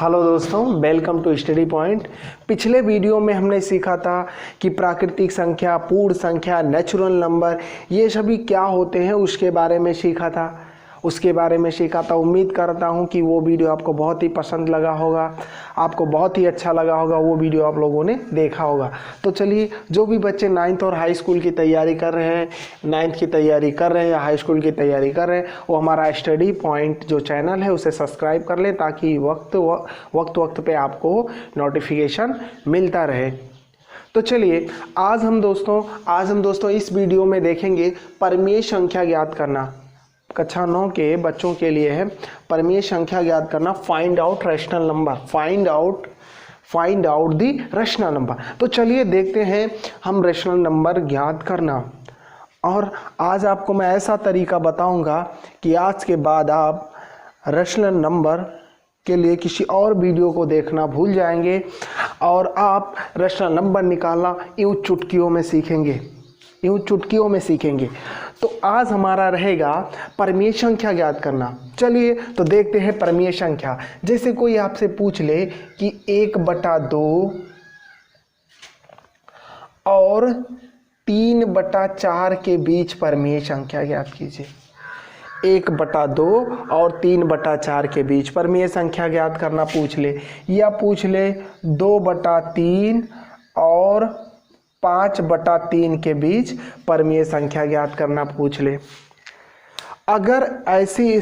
Hello दोस्तों, welcome to study point. पिछले video में हमने सीखा था कि प्राकृतिक संख्या, पूर्ण संख्या, नेचुरल नंबर ये सभी क्या होते हैं उसके बारे में सीखा था। उम्मीद करता हूं कि वो वीडियो आपको बहुत ही पसंद लगा होगा, आपको बहुत ही अच्छा लगा होगा, वो वीडियो आप लोगों ने देखा होगा। तो चलिए, जो भी बच्चे 9th और हाई स्कूल की तैयारी कर रहे हैं, 9th की तैयारी कर रहे हैं या हाई स्कूल की तैयारी कर रहे हैं, वो हमारा स्टडी पॉइंट जो चैनल है उसे सब्सक्राइब कर लें ताकि वक्त पे आपको नोटिफिकेशन मिलता रहे। तो चलिए, आज हम दोस्तों इस वीडियो में देखेंगे परिमेय संख्या ज्ञात करना। कक्षा 9 के बच्चों के लिए है परिमेय संख्या ज्ञात करना, find out rational number, find out the rational number. तो चलिए देखते हैं हम रैशनल नंबर ज्ञात करना। और आज आपको मैं ऐसा तरीका बताऊंगा कि आज के बाद आप रैशनल नंबर के लिए किसी और वीडियो को देखना भूल जाएंगे और आप रैशनल नंबर निकालना यूं चुटकियों में सीखेंगे। तो आज हमारा रहेगा परिमेय संख्या ज्ञात करना। चलिए तो देखते हैं परिमेय संख्या। जैसे कोई आपसे पूछ ले कि 1/2 और 3/4 के बीच परिमेय संख्या ज्ञात कीजिए। 1/2 और 3/4 के बीच परिमेय संख्या ज्ञात करना पूछ ले, या पूछ ले 2/3 और 5/3 के बीच परिमेय संख्या ज्ञात करना पूछ ले। अगर ऐसी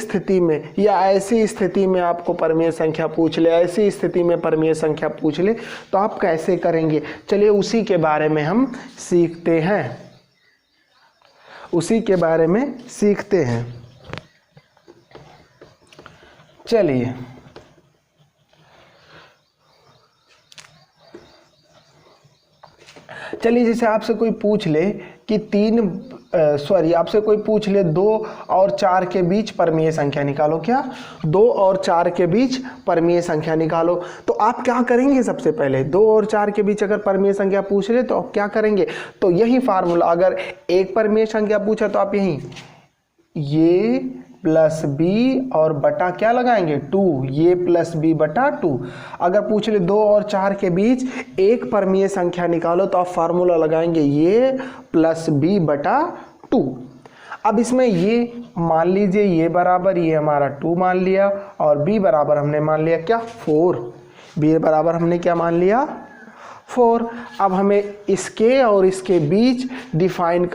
स्थिति में आपको परिमेय संख्या पूछ ले, ऐसी स्थिति में परिमेय संख्या पूछ ले तो आप कैसे करेंगे? चलिए उसी के बारे में हम सीखते हैं। चलिए जैसे आपसे कोई पूछ ले कि 2 और 4 के बीच परिमेय संख्या निकालो। क्या? 2 और 4 के बीच परिमेय संख्या निकालो। तो आप क्या करेंगे? सबसे पहले 2 और 4 के बीच अगर परिमेय संख्या पूछ ले तो आप क्या करेंगे? तो यही फार्मूला, अगर एक परिमेय संख्या पूछा तो आप यही ये प्लस बी और बटा क्या लगाएंगे? 2, ये प्लस बी बटा 2। अगर पूछ ले 2 और 4 के बीच एक परिमेय संख्या निकालो तो आप फार्मूला लगाएंगे ये प्लस बी बटा 2। अब इसमें ये मान लीजिए ये बराबर, ये हमारा 2 मान लिया और बी बराबर हमने मान लिया क्या? 4। बी बराबर हमने क्या मान लिया? 4। अब हमें इसके और इसके बीच डिफाइन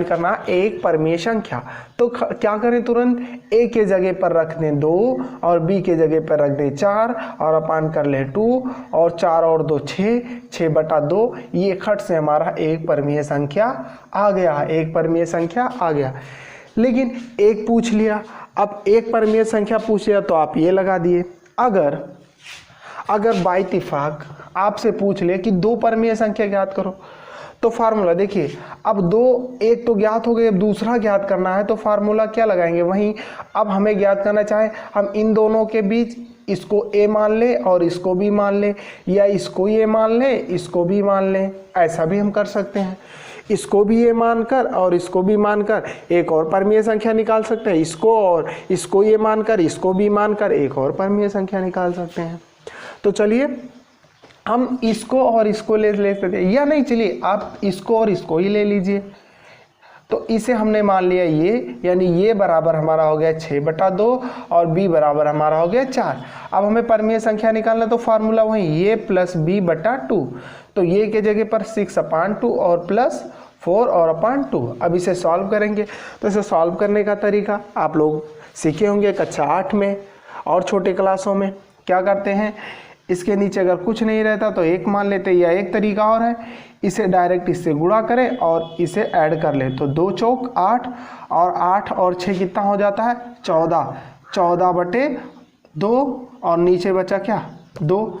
करना एक परिमेय संख्या। तो क्या करें? तुरंत ए के जगह पर रख दें 2 और बी के जगह पर रख दें 4 और अपान कर ले 2 और 4 और 2 6, 6/2। ये खट से हमारा एक परिमेय संख्या आ गया। लेकिन एक पूछ लिया, अब एक परिमेय संख्या पूछ लिया तो आप ये लगा दिए। अगर बाय इत्तेफाक आपसे पूछ ले कि 2 परिमेय संख्या ज्ञात करो तो फार्मूला देखिए, अब 2 एक तो ज्ञात हो गए, अब दूसरा ज्ञात करना है तो फार्मूला क्या लगाएंगे? वहीं अब हमें ज्ञात करना चाहे हम इन दोनों के बीच इसको ए मान ले और इसको भी मान ले, या इसको ये मान ले इसको भी मान ले। ऐसा भी हम कर सकते हैं, इसको भी ये मानकर और इसको भी मानकर एक और परिमेय संख्या निकाल सकते हैं। इसको ये मानकर इसको भी मानकर एक और परिमेय संख्या निकाल सकते हैं। तो चलिए हम इसको और इसको ले सकते हैं, या नहीं, चलिए आप इसको और इसको ही ले लीजिए। तो इसे हमने मान लिया ये, यानी ये बराबर हमारा हो गया 6/2 और b बराबर हमारा हो गया 4। अब हमें परिमेय संख्या निकालना तो फार्मूला वही ये प्लस b बटा 2। तो ये के जगह पर 6/2 और प्लस 4 और अपान 2। अब इसे सॉल्व करेंगे। तो इसे सॉल्व करने का तरीका आप लोग सीखे होंगे कक्षा 8 में और छोटे क्लासों में। क्या करते हैं, इसके नीचे अगर कुछ नहीं रहता तो 1 मान लेते, या एक तरीका और है, इसे डायरेक्ट इससे गुणा करें और इसे ऐड कर ले। तो 2 चौक 8 और 8 और 6 कितना हो जाता है? 14। 14/2 और नीचे बचा क्या? 2।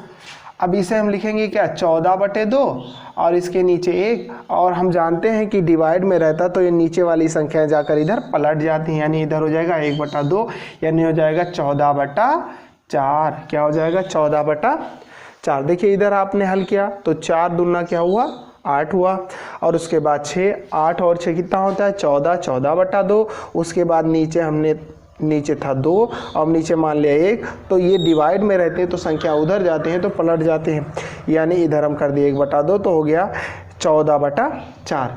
अब इसे हम लिखेंगे क्या? 14/2 और इसके नीचे 1। और हम जानते हैं कि डिवाइड में रहता तो ये नीचे वाली संख्या जाकर इधर पलट जाती हैं, यानी इधर हो जाएगा 1/2, यानी हो जाएगा 14/4। क्या हो जाएगा? 14/4। देखिए इधर आपने हल किया तो 4 दूना क्या हुआ? 8 हुआ, और उसके बाद 6, 8 और 6 कितना होता है? 14। 14/2। उसके बाद नीचे हमने नीचे था 2, अब नीचे मान लिया 1, तो ये डिवाइड में रहते हैं तो संख्या उधर जाते हैं तो पलट जाते हैं, यानी इधर हम कर दिए 1/2 तो हो गया 14/4।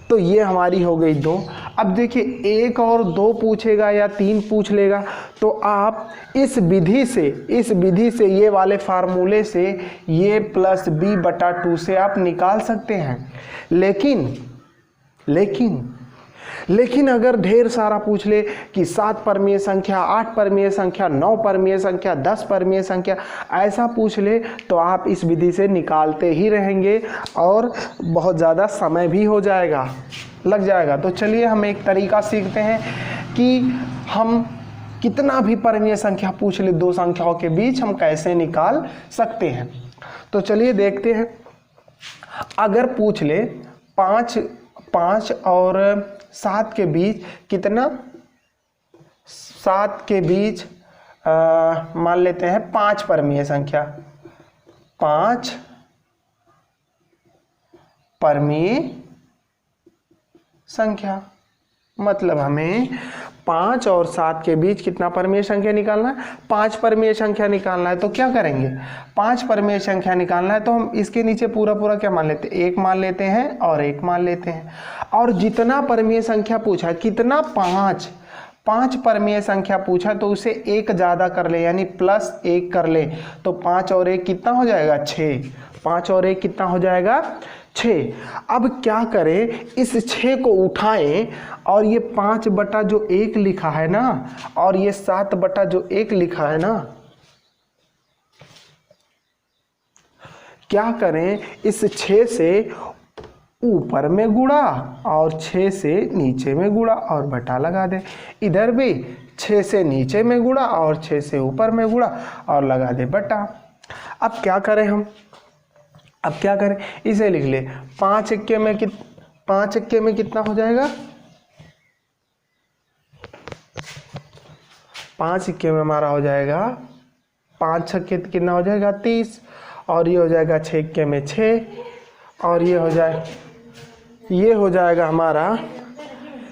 तो ये हमारी हो गई 2। अब देखिए 1 और 2 पूछेगा या 3 पूछ लेगा तो आप इस विधि से ये वाले फार्मूले से ये +b/2 से आप निकाल सकते हैं। लेकिन अगर ढेर सारा पूछ ले कि 7 परमीय संख्या, 8 परमीय संख्या, 9 परमीय संख्या, 10 परमीय संख्या, ऐसा पूछ ले तो आप इस विधि से निकालते ही रहेंगे और बहुत ज़्यादा समय भी हो जाएगा, लग जाएगा। तो चलिए हम एक तरीका सीखते हैं कि हम कितना भी परमीय संख्या पूछ ले 2 संख्याओं के बीच हम कैसे निकाल सकते हैं। तो चलिए देखते हैं। अगर पूछ ले 5 और 7 के बीच कितना, 7 के बीच मान लेते हैं 5 परमीय संख्या, 5 परमीय संख्या, मतलब हमें 5 और 7 के बीच कितना परमीय संख्या निकालना है, 5 परमीय संख्या निकालना है। तो क्या करेंगे, 5 परमीय संख्या निकालना है तो हम इसके नीचे पूरा क्या मान लेते हैं, 1 मान लेते हैं और 1 मान लेते हैं। और जितना परमीय संख्या पूछा है, कितना, 5 परमीय संख्या पूछा तो उसे 1 ज़्यादा कर ले, यानी +1 कर ले, तो 5 और 1 कितना हो जाएगा, 6। 5 और 1 कितना हो जाएगा, 6। अब क्या करें, इस 6 को उठाएं और ये 5/1 लिखा है ना, और ये 7/1 लिखा है ना, क्या करें, इस 6 से ऊपर में गुणा और 6 से नीचे में गुणा और बटा लगा दे। इधर भी 6 से नीचे में गुणा और 6 से ऊपर में गुणा और लगा दे बटा। अब क्या करें हम, अब क्या करें, इसे लिख ले, 5 एक्के में कितना हो जाएगा, 5 एक्के में हमारा हो जाएगा, 5 छक्के कितना हो जाएगा, 30, और ये हो जाएगा 6 एक्के में 6, और ये हो जाएगा हमारा,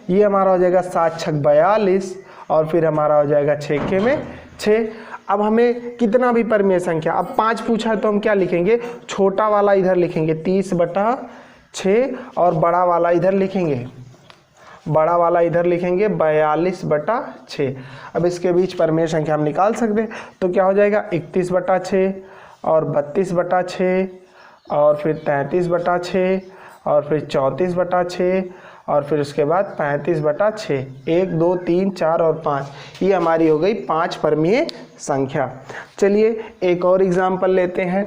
ये हमारा हो जाएगा 7 छक 42, और फिर हमारा हो जाएगा 6 एक्के में 6। अब हमें कितना भी परमीय संख्या, अब 5 पूछा है तो हम क्या लिखेंगे, छोटा वाला इधर लिखेंगे 30/6 और बड़ा वाला इधर लिखेंगे, 42/6। अब इसके बीच परमीय संख्या हम निकाल सकते हैं, तो क्या हो जाएगा, 31/6 और 32/6 और फिर 33/6 और फिर 34/6 और फिर उसके बाद 35/6। 1 2 3 4 और 5, ये हमारी हो गई 5 परमीय संख्या। चलिए एक और एग्जाम्पल लेते हैं,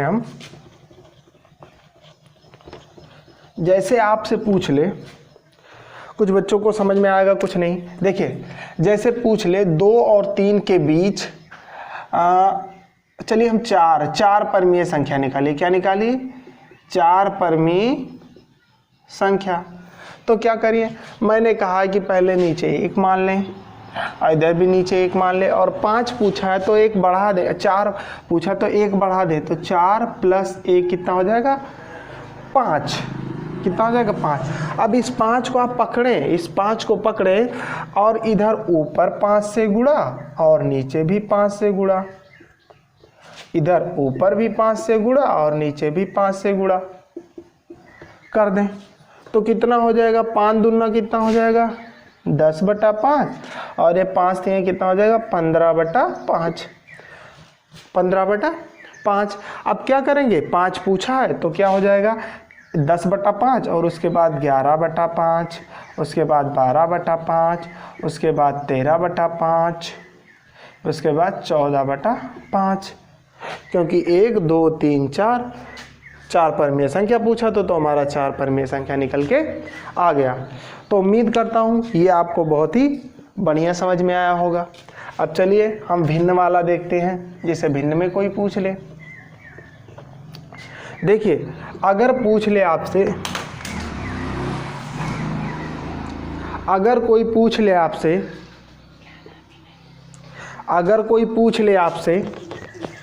हम। जैसे आपसे पूछ ले, कुछ बच्चों को समझ में आएगा, कुछ नहीं। देखिए जैसे पूछ ले 2 और 3 के बीच, चलिए हम 4 परमीय संख्या निकालिए। क्या निकालिए, 4 परमीय संख्या। तो क्या करिए, मैंने कहा कि पहले नीचे 1 मान लें, इधर भी नीचे 1 मान ले, और 5 पूछा है तो 1 बढ़ा दे, 4 पूछा तो 1 बढ़ा दे, तो 4 + 1 कितना हो जाएगा, 5। कितना हो जाएगा, 5। अब इस 5 को आप पकड़ें, इस 5 को पकड़ें और इधर ऊपर 5 से गुणा और नीचे भी 5 से गुणा, इधर ऊपर भी 5 से गुणा और नीचे भी 5 से गुणा कर दें, तो कितना हो जाएगा, 5 दूना कितना हो जाएगा, 10/5, और ये 5 थे कितना हो जाएगा, 15/5। 15/5। अब क्या करेंगे, 5 पूछा है तो क्या हो जाएगा, 10/5 और उसके बाद 11/5, उसके बाद 12/5, उसके बाद 13/5, उसके बाद 14/5, क्योंकि 1 2 3 4 परमीय संख्या पूछा तो हमारा 4 परमीय संख्या निकल के आ गया। तो उम्मीद करता हूँ ये आपको बहुत ही बढ़िया समझ में आया होगा। अब चलिए हम भिन्न वाला देखते हैं, जिसे भिन्न में कोई पूछ ले। देखिए अगर पूछ ले आपसे, अगर कोई पूछ ले आपसे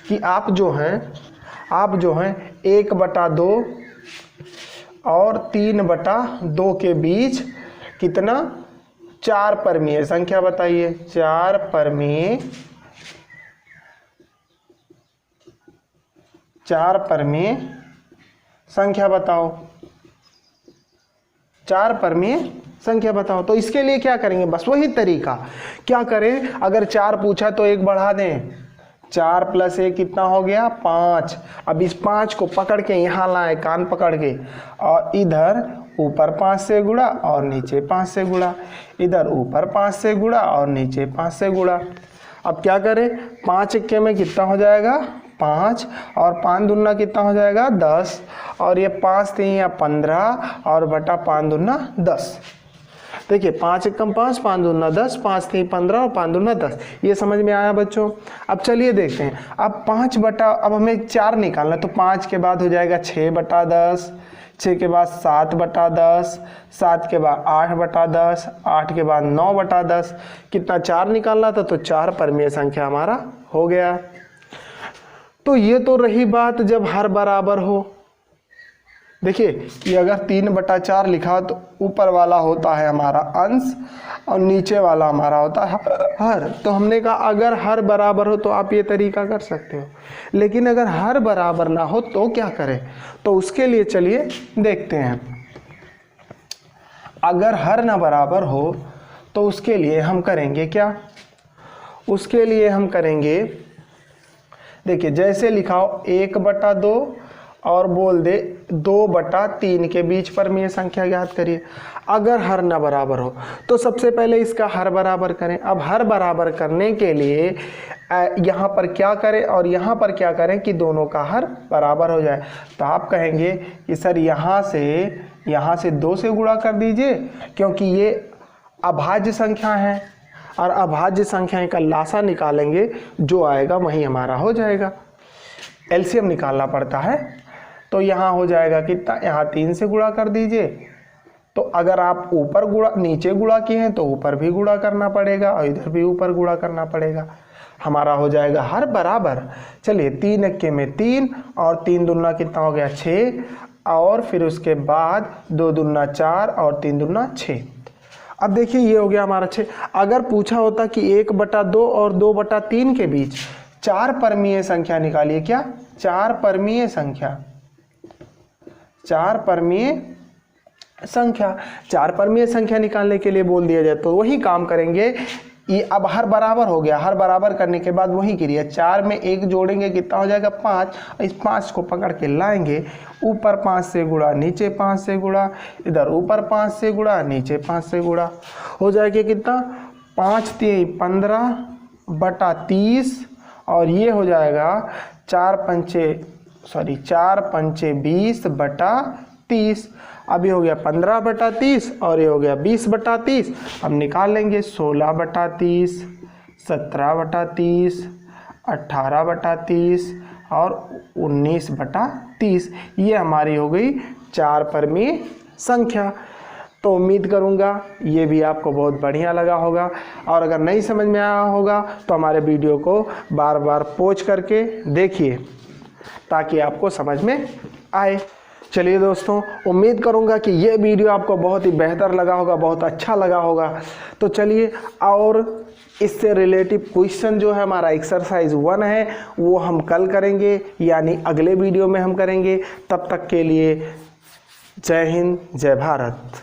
कि आप जो हैं 1/2 और 3/2 के बीच कितना 4 परमीय संख्या बताइए, 4 परमीय संख्या बताओ, 4 परमीय संख्या बताओ। तो इसके लिए क्या करेंगे, बस वही तरीका, क्या करें, अगर 4 पूछा तो 1 बढ़ा दें, 4 + 1 कितना हो गया 5। अब इस 5 को पकड़ के यहाँ लाए, कान पकड़ के, और इधर ऊपर 5 से गुणा और नीचे 5 से गुणा, इधर ऊपर 5 से गुणा और नीचे 5 से गुणा। अब क्या करें, 5 एक्के में कितना हो जाएगा 5, और 5 दूना कितना हो जाएगा 10, और ये 5 3 या 15 और बटा 5 दूना 10। देखिए 5 एकम 5, 5 दूना 10, 5 3 15 और 5 दूना 10। ये समझ में आया बच्चों। अब चलिए देखते हैं, अब 5 बटा, अब हमें 4 निकालना, तो 5 के बाद हो जाएगा 6 बटा 10, 6 के बाद 7 बटा 10, 7 के बाद 8 बटा 10, 8 के बाद 9 बटा 10। कितना 4 निकालना था, तो 4 परमीय संख्या हमारा हो गया। तो ये तो रही बात जब हर बराबर हो। देखिए कि अगर 3/4 लिखा तो ऊपर वाला होता है हमारा अंश और नीचे वाला हमारा होता है हर। तो हमने कहा अगर हर बराबर हो तो आप ये तरीका कर सकते हो, लेकिन अगर हर बराबर ना हो तो क्या करें, तो उसके लिए चलिए देखते हैं। अगर हर ना बराबर हो तो उसके लिए हम करेंगे क्या, उसके लिए हम करेंगे, देखिए जैसे लिखाओ 1/2 और बोल दे 2/3 के बीच परमीय संख्या ज्ञात करिए। अगर हर न बराबर हो तो सबसे पहले इसका हर बराबर करें। अब हर बराबर करने के लिए यहाँ पर क्या करें और यहाँ पर क्या करें कि दोनों का हर बराबर हो जाए। तो आप कहेंगे कि सर यहाँ से 2 से गुणा कर दीजिए, क्योंकि ये अभाज्य संख्या है और अभाज्य संख्याएं का लासा निकालेंगे, जो आएगा वही हमारा हो जाएगा। एलसीएम निकालना पड़ता है। तो यहाँ हो जाएगा कितना, यहाँ 3 से गुणा कर दीजिए। तो अगर आप ऊपर गुणा नीचे गुणा किए हैं तो ऊपर भी गुणा करना पड़ेगा और इधर भी ऊपर गुणा करना पड़ेगा। हमारा हो जाएगा हर बराबर। चलिए 3 एक्के में 3 और 3 दूना कितना हो गया 6, और फिर उसके बाद 2 दूना 4 और 3 दूना 6। अब देखिए ये हो गया हमारा 6। अगर पूछा होता कि 1/2 और 2/3 के बीच 4 परमीय संख्या निकालिए, क्या 4 परमीय संख्या, 4 परमीय संख्या, 4 परमीय संख्या निकालने के लिए बोल दिया जाए तो वही काम करेंगे। ये अब हर बराबर हो गया, हर बराबर करने के बाद वही क्रिया, 4 में 1 जोड़ेंगे कितना हो जाएगा 5। इस 5 को पकड़ के लाएंगे, ऊपर 5 से गुणा नीचे 5 से गुणा, इधर ऊपर 5 से गुणा नीचे 5 से गुणा, हो जाएगा कितना 5 3 15/30, और ये हो जाएगा 4 पंचे 20/30। अब ये हो गया 15/30 और ये हो गया 20/30। अब निकाल लेंगे 16/30, 17/30, 18/30 और 19/30। ये हमारी हो गई 4 परमीय संख्या। तो उम्मीद करूँगा ये भी आपको बहुत बढ़िया लगा होगा, और अगर नहीं समझ में आया होगा तो हमारे वीडियो को बार बार पॉज करके देखिए ताकि आपको समझ में आए। चलिए दोस्तों, उम्मीद करूंगा कि ये वीडियो आपको बहुत ही बेहतर लगा होगा, बहुत अच्छा लगा होगा। तो चलिए, और इससे रिलेटिव क्वेश्चन जो है हमारा एक्सरसाइज 1 है वो हम कल करेंगे, यानी अगले वीडियो में हम करेंगे। तब तक के लिए जय हिंद, जय भारत।